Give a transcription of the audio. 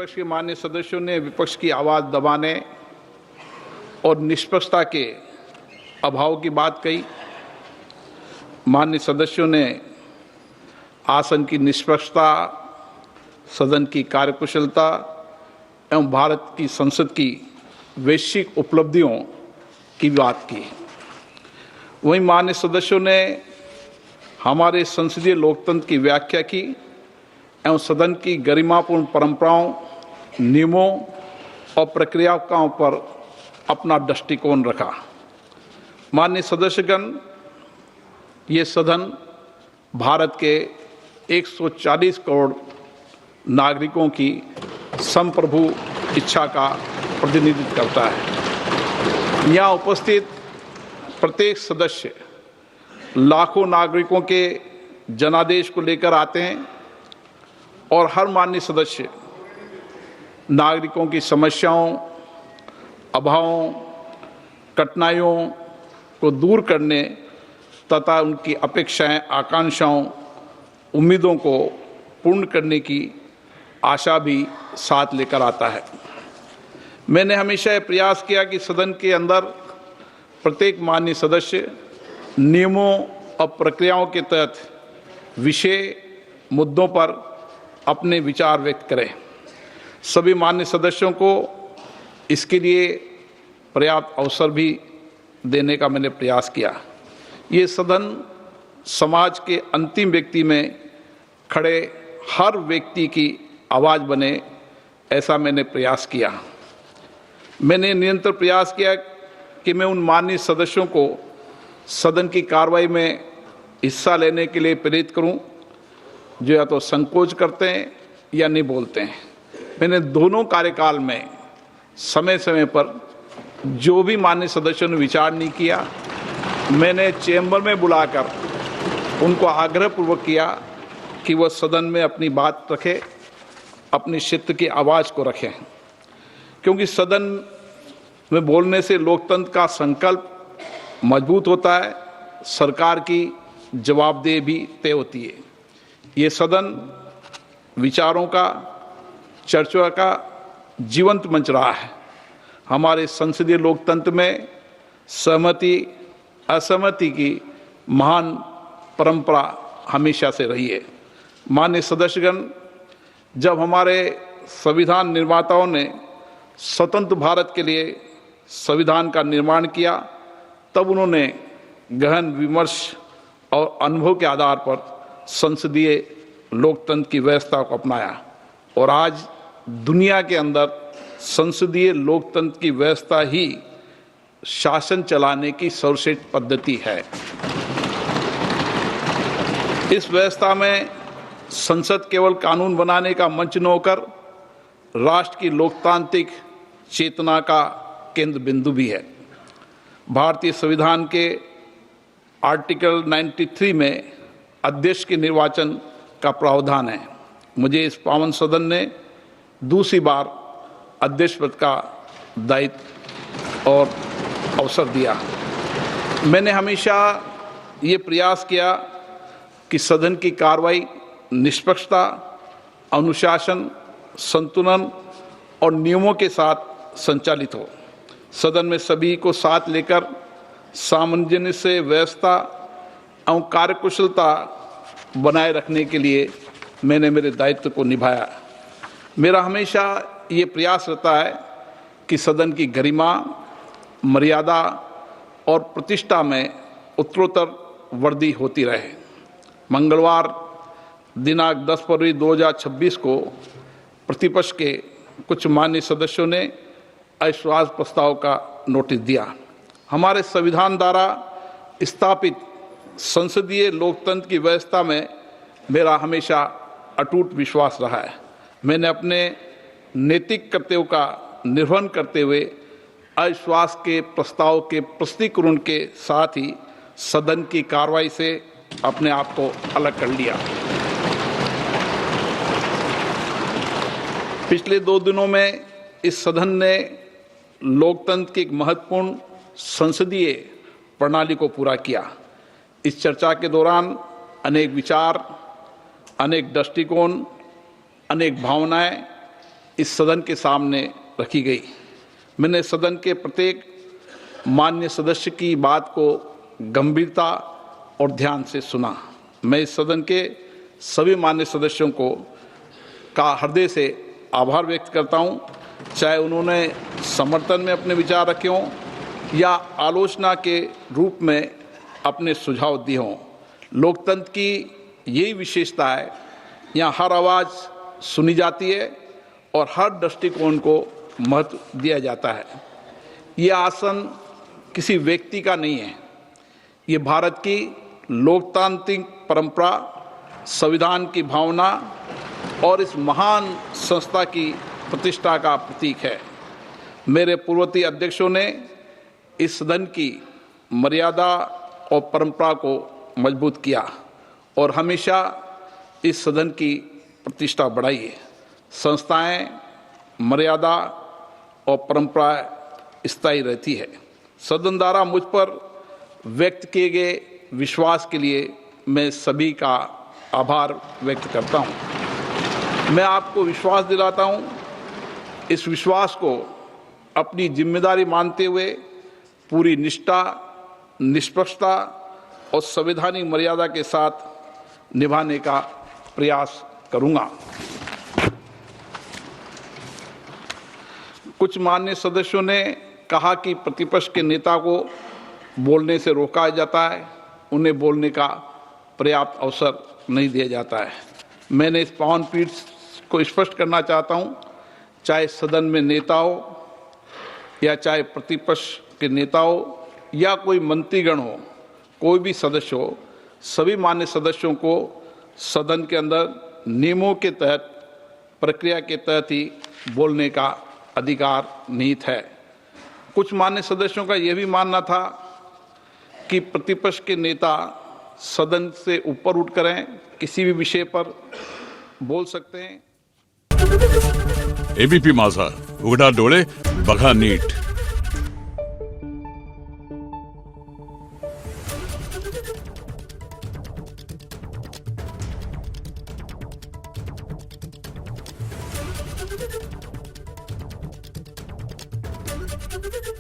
विपक्ष के माननीय सदस्यों ने विपक्ष की आवाज़ दबाने और निष्पक्षता के अभाव की बात कही। माननीय सदस्यों ने आसन की निष्पक्षता, सदन की कार्यकुशलता एवं भारत की संसद की वैश्विक उपलब्धियों की बात की। वहीं माननीय सदस्यों ने हमारे संसदीय लोकतंत्र की व्याख्या की एवं सदन की गरिमापूर्ण परंपराओं, नियमों और प्रक्रियाओं पर अपना दृष्टिकोण रखा। माननीय सदस्यगण, ये सदन भारत के 140 करोड़ नागरिकों की संप्रभु इच्छा का प्रतिनिधित्व करता है। यहाँ उपस्थित प्रत्येक सदस्य लाखों नागरिकों के जनादेश को लेकर आते हैं और हर माननीय सदस्य नागरिकों की समस्याओं, अभावों, कठिनाइयों को दूर करने तथा उनकी अपेक्षाएं, आकांक्षाओं, उम्मीदों को पूर्ण करने की आशा भी साथ लेकर आता है। मैंने हमेशा यह प्रयास किया कि सदन के अंदर प्रत्येक माननीय सदस्य नियमों और प्रक्रियाओं के तहत विषय मुद्दों पर अपने विचार व्यक्त करें। सभी माननीय सदस्यों को इसके लिए पर्याप्त अवसर भी देने का मैंने प्रयास किया। ये सदन समाज के अंतिम व्यक्ति में खड़े हर व्यक्ति की आवाज़ बने, ऐसा मैंने प्रयास किया। मैंने निरंतर प्रयास किया कि मैं उन माननीय सदस्यों को सदन की कार्रवाई में हिस्सा लेने के लिए प्रेरित करूं, जो या तो संकोच करते हैं या नहीं बोलते हैं। मैंने दोनों कार्यकाल में समय समय पर जो भी माननीय सदस्यों ने विचार नहीं किया, मैंने चैम्बर में बुलाकर उनको आग्रहपूर्वक किया कि वह सदन में अपनी बात रखें, अपनी क्षेत्र की आवाज़ को रखें, क्योंकि सदन में बोलने से लोकतंत्र का संकल्प मजबूत होता है, सरकार की जवाबदेही भी तय होती है। ये सदन विचारों का, चर्चा का जीवंत मंच रहा है। हमारे संसदीय लोकतंत्र में सहमति असहमति की महान परंपरा हमेशा से रही है। माननीय सदस्यगण, जब हमारे संविधान निर्माताओं ने स्वतंत्र भारत के लिए संविधान का निर्माण किया, तब उन्होंने गहन विमर्श और अनुभव के आधार पर संसदीय लोकतंत्र की व्यवस्था को अपनाया और आज दुनिया के अंदर संसदीय लोकतंत्र की व्यवस्था ही शासन चलाने की सर्वश्रेष्ठ पद्धति है। इस व्यवस्था में संसद केवल कानून बनाने का मंच न होकर राष्ट्र की लोकतांत्रिक चेतना का केंद्र बिंदु भी है। भारतीय संविधान के आर्टिकल 93 में अध्यक्ष के निर्वाचन का प्रावधान है। मुझे इस पावन सदन ने दूसरी बार अध्यक्ष पद का दायित्व और अवसर दिया। मैंने हमेशा ये प्रयास किया कि सदन की कार्रवाई निष्पक्षता, अनुशासन, संतुलन और नियमों के साथ संचालित हो। सदन में सभी को साथ लेकर सामंजस्य से व्यवस्था एवं कार्यकुशलता बनाए रखने के लिए मैंने मेरे दायित्व को निभाया। मेरा हमेशा ये प्रयास रहता है कि सदन की गरिमा, मर्यादा और प्रतिष्ठा में उत्तरोत्तर वृद्धि होती रहे। मंगलवार दिनांक 10 फरवरी 2026 को प्रतिपक्ष के कुछ माननीय सदस्यों ने अविश्वास प्रस्ताव का नोटिस दिया। हमारे संविधान द्वारा स्थापित संसदीय लोकतंत्र की व्यवस्था में मेरा हमेशा अटूट विश्वास रहा है। मैंने अपने नैतिक कर्तव्यों का निर्वहन करते हुए अविश्वास के प्रस्ताव के प्रस्तुतीकरण के साथ ही सदन की कार्रवाई से अपने आप को अलग कर लिया। पिछले 2 दिनों में इस सदन ने लोकतंत्र की एक महत्वपूर्ण संसदीय प्रणाली को पूरा किया। इस चर्चा के दौरान अनेक विचार, अनेक दृष्टिकोण, अनेक भावनाएं इस सदन के सामने रखी गई। मैंने सदन के प्रत्येक मान्य सदस्य की बात को गंभीरता और ध्यान से सुना। मैं इस सदन के सभी मान्य सदस्यों का हृदय से आभार व्यक्त करता हूं, चाहे उन्होंने समर्थन में अपने विचार रखे हों या आलोचना के रूप में अपने सुझाव दिए हों। लोकतंत्र की यही विशेषता है, यहाँ हर आवाज़ सुनी जाती है और हर दृष्टिकोण को महत्व दिया जाता है। ये आसन किसी व्यक्ति का नहीं है, ये भारत की लोकतांत्रिक परंपरा, संविधान की भावना और इस महान संस्था की प्रतिष्ठा का प्रतीक है। मेरे पूर्ववर्ती अध्यक्षों ने इस सदन की मर्यादा और परंपरा को मजबूत किया और हमेशा इस सदन की प्रतिष्ठा बढ़ाई है। संस्थाएं, मर्यादा और परंपरा स्थायी रहती है। सदन द्वारा मुझ पर व्यक्त किए गए विश्वास के लिए मैं सभी का आभार व्यक्त करता हूं। मैं आपको विश्वास दिलाता हूं, इस विश्वास को अपनी जिम्मेदारी मानते हुए पूरी निष्ठा, निष्पक्षता और संवैधानिक मर्यादा के साथ निभाने का प्रयास करूंगा। कुछ माननीय सदस्यों ने कहा कि प्रतिपक्ष के नेता को बोलने से रोका जाता है, उन्हें बोलने का पर्याप्त अवसर नहीं दिया जाता है। मैंने इस पावन पीठ को स्पष्ट करना चाहता हूं, चाहे सदन में नेता हो या चाहे प्रतिपक्ष के नेता हो या कोई मंत्रीगण हो, कोई भी सदस्य हो, सभी मान्य सदस्यों को सदन के अंदर नियमों के तहत, प्रक्रिया के तहत ही बोलने का अधिकार निहित है। कुछ मान्य सदस्यों का यह भी मानना था कि प्रतिपक्ष के नेता सदन से ऊपर उठ करें किसी भी विषय पर बोल सकते हैं। एबीपी माझा, उघडा डोळे बघा नीट। Thank you.